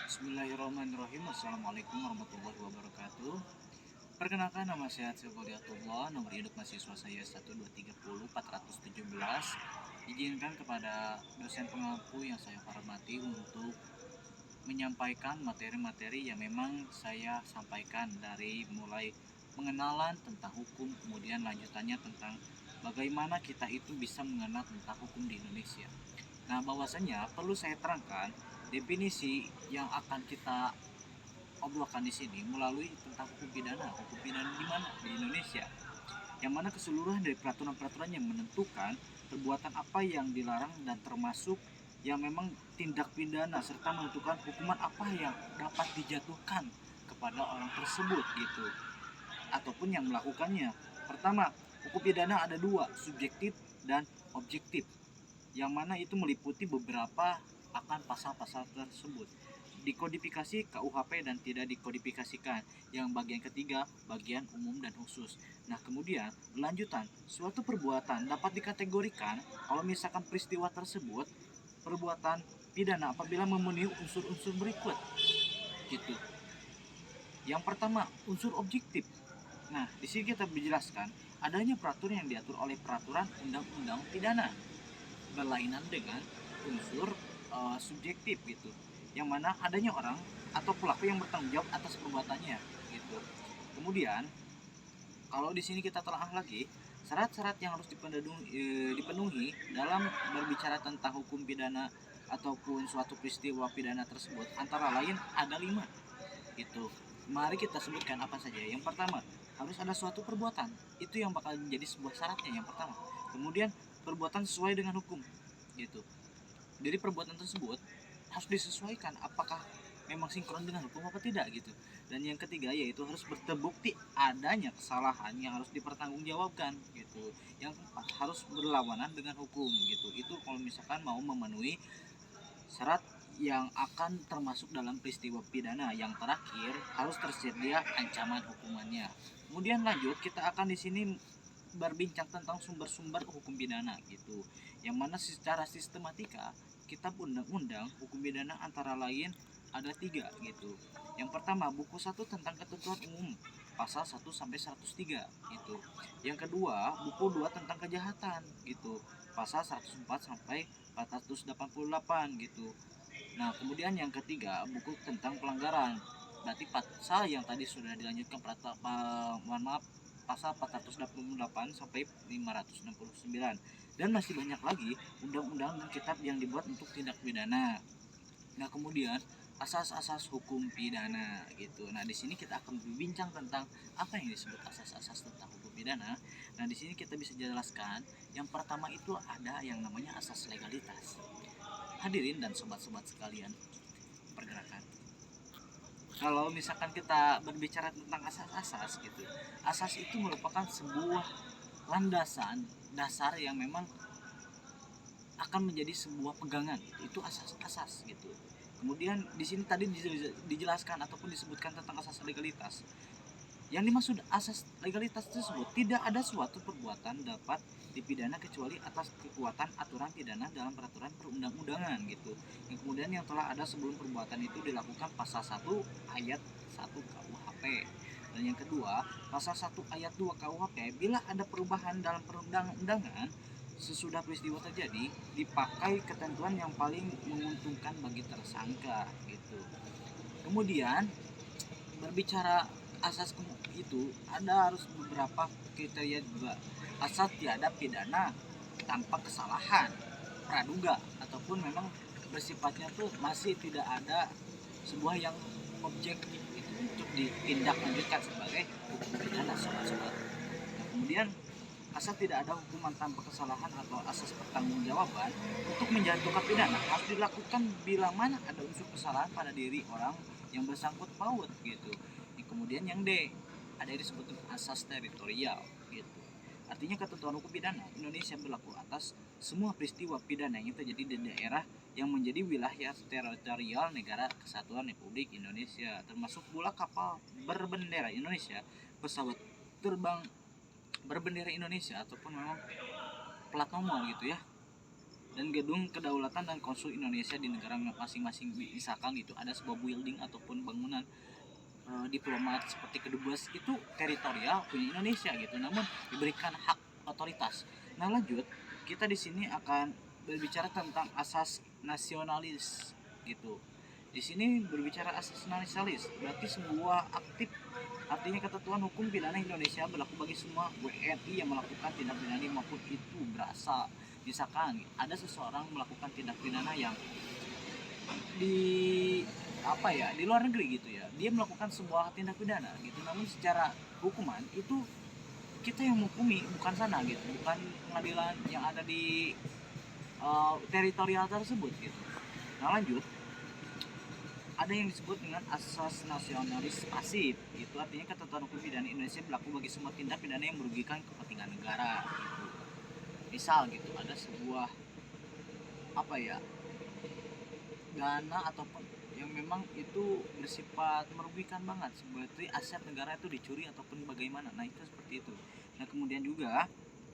Bismillahirrahmanirrahim. Assalamualaikum warahmatullahi wabarakatuh. Perkenalkan, nama saya Silvodiatullah. Nomor induk mahasiswa saya 1230417. Izinkan kepada dosen pengampu yang saya hormati untuk menyampaikan materi-materi yang memang saya sampaikan, dari mulai pengenalan tentang hukum, kemudian lanjutannya tentang bagaimana kita itu bisa mengenal tentang hukum di Indonesia. Nah, bahwasanya perlu saya terangkan definisi yang akan kita obrolkan di sini melalui tentang hukum pidana. Hukum pidana di mana? Di Indonesia. Yang mana keseluruhan dari peraturan-peraturan yang menentukan perbuatan apa yang dilarang dan termasuk yang memang tindak pidana, serta menentukan hukuman apa yang dapat dijatuhkan kepada orang tersebut gitu, ataupun yang melakukannya. Pertama, hukum pidana ada dua, subjektif dan objektif, yang mana itu meliputi beberapa akan pasal-pasal tersebut. Dikodifikasi KUHP dan tidak dikodifikasikan. Yang bagian ketiga, bagian umum dan khusus. Nah, kemudian lanjutan, suatu perbuatan dapat dikategorikan kalau misalkan peristiwa tersebut perbuatan pidana apabila memenuhi unsur-unsur berikut gitu. Yang pertama, unsur objektif. Nah, di sini kita menjelaskan adanya peraturan yang diatur oleh peraturan undang-undang pidana berlainan dengan unsur subjektif gitu, yang mana adanya orang atau pelaku yang bertanggung jawab atas perbuatannya gitu. Kemudian kalau di sini kita telah lagi syarat-syarat yang harus dipenuhi dalam berbicara tentang hukum pidana ataupun suatu peristiwa pidana tersebut, antara lain ada 5 gitu. Mari kita sebutkan apa saja. Yang pertama, harus ada suatu perbuatan, itu yang bakal menjadi sebuah syaratnya yang pertama. Kemudian perbuatan sesuai dengan hukum gitu. Jadi perbuatan tersebut harus disesuaikan apakah memang sinkron dengan hukum apa tidak gitu. Dan yang ketiga yaitu harus terbukti adanya kesalahan yang harus dipertanggungjawabkan gitu. Yang keempat, harus berlawanan dengan hukum gitu. Itu kalau misalkan mau memenuhi syarat yang akan termasuk dalam peristiwa pidana. Yang terakhir, harus tersedia ancaman hukumannya. Kemudian lanjut, kita akan di sini berbincang tentang sumber-sumber hukum pidana gitu. Yang mana secara sistematika kitab undang-undang hukum pidana antara lain ada 3 gitu. Yang pertama, buku 1 tentang ketentuan umum pasal 1 sampai 103 gitu. Yang kedua, buku 2 tentang kejahatan gitu, pasal 104 sampai 488 gitu. Nah, kemudian yang ketiga, buku tentang pelanggaran. Berarti pasal yang tadi sudah dilanjutkan, mohon maaf, pasal 488 sampai 569. Dan masih banyak lagi undang-undang dan kitab yang dibuat untuk tindak pidana. Nah, kemudian asas-asas hukum pidana gitu. Nah, di sini kita akan berbincang tentang apa yang disebut asas-asas tentang hukum pidana. Nah, di sini kita bisa jelaskan yang pertama itu ada yang namanya asas legalitas. Hadirin dan sobat-sobat sekalian, pergerakan. Kalau misalkan kita berbicara tentang asas-asas gitu, asas itu merupakan sebuah landasan dasar yang memang akan menjadi sebuah pegangan. Itu asas-asas gitu. Kemudian di sini tadi dijelaskan ataupun disebutkan tentang asas legalitas. Yang dimaksud asas legalitas tersebut, tidak ada suatu perbuatan dapat dipidana kecuali atas kekuatan aturan pidana dalam peraturan perundang-undangan gitu. Yang kemudian yang telah ada sebelum perbuatan itu dilakukan pasal 1 ayat 1 KUHP. Dan yang kedua, pasal 1 ayat 2 KUHP, bila ada perubahan dalam perundang-undangan sesudah peristiwa terjadi, dipakai ketentuan yang paling menguntungkan bagi tersangka gitu. Kemudian berbicara asas itu ada harus beberapa kriteria juga. Asal tiada pidana tanpa kesalahan praduga, ataupun memang bersifatnya tuh masih tidak ada sebuah yang objektif itu untuk ditindaklanjutkan sebagai hukum pidana, sobat-sobat. Nah, kemudian asal tidak ada hukuman tanpa kesalahan atau asas pertanggungjawaban untuk menjatuhkan pidana harus dilakukan bila mana ada unsur kesalahan pada diri orang yang bersangkut paut gitu. Kemudian yang D, ada yang disebut asas teritorial gitu. Artinya ketentuan hukum pidana Indonesia berlaku atas semua peristiwa pidana yang terjadi di daerah yang menjadi wilayah teritorial negara kesatuan Republik Indonesia, termasuk pula kapal berbendera Indonesia, pesawat terbang berbendera Indonesia, ataupun memang plat nomor gitu ya. dan gedung kedaulatan dan konsul Indonesia di negara masing-masing. Misalkan itu ada sebuah building ataupun bangunan diplomat seperti kedubes, itu teritorial punya Indonesia gitu, namun diberikan hak otoritas. Nah lanjut, kita di sini akan berbicara tentang asas nasionalis gitu. Di sini berbicara asas nasionalis berarti sebuah aktif, artinya ketentuan hukum pidana Indonesia berlaku bagi semua WNI yang melakukan tindak pidana maupun itu berasal, misalkan ada seseorang melakukan tindak pidana yang di apa ya, di luar negeri gitu ya, dia melakukan sebuah tindak pidana gitu, namun secara hukuman itu kita yang menghukumi, bukan sana gitu, bukan pengadilan yang ada di teritorial tersebut gitu. Nah lanjut, ada yang disebut dengan asas nasionalis pasif, itu artinya ketentuan hukum pidana Indonesia berlaku bagi semua tindak pidana yang merugikan kepentingan negara gitu. Misal gitu, ada sebuah apa ya, dana ataupun yang memang itu bersifat merugikan banget, seperti aset negara itu dicuri ataupun bagaimana, nah itu seperti itu. Nah kemudian juga